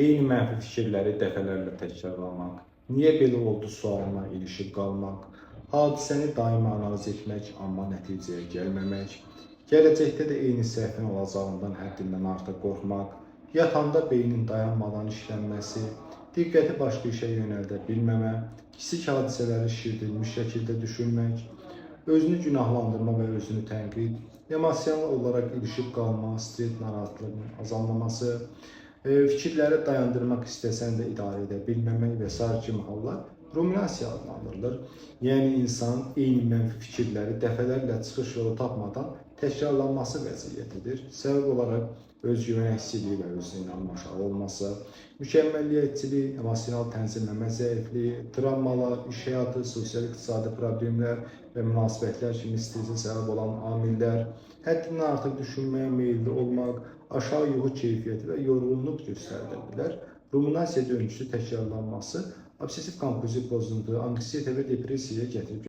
Eyni mənfi fikirləri dəfələrlə təkrarlamaq, niyə belə oldu sualına ilişib qalmaq, hadisəni daima analiz etmək, amma nəticəyə gəlməmək, gələcəkdə də eyni səhvin olacağından həddindən artıq qorxmaq, yatanda beynin dayanmadan işlənməsi, diqqəti başqa işə yönəldə bilməmə, kiçik hadisələri şişirdilmiş şəkildə düşünmək, özünü günahlandırma və özünü tənqid, emosional olaraq ilişib qalma, stres narahatlığının azalmaması, fikirləri dayandırmaq istəsən də idarə edə bilməmək və sair kimi hallar ruminasiya adlandırılır. Yəni insan eyni mənfi fikirləri dəfələrlə çıxış yolu tapmadan təkrarlanması vəziyyətidir. Səbəb olaraq özgüvən əksikliyi və özünə inanma aşağı olması, mükəmməlliyətçilik, emosional tənzimləmə zəifliyi, travmalar, iş həyatı, sosial-iqtisadi problemlər və münasibətlər kimi stresə səbəb olan amillər, həddindən artıq düşünməyə meyilli olmaq, aşağı yuxu keyfiyyəti və yorğunluq göstərilə bilər. Ruminasiya döngüsü təkrarlanması obsessiv kompulsiv pozuntu, anksiyetə və depressiyaya gətirib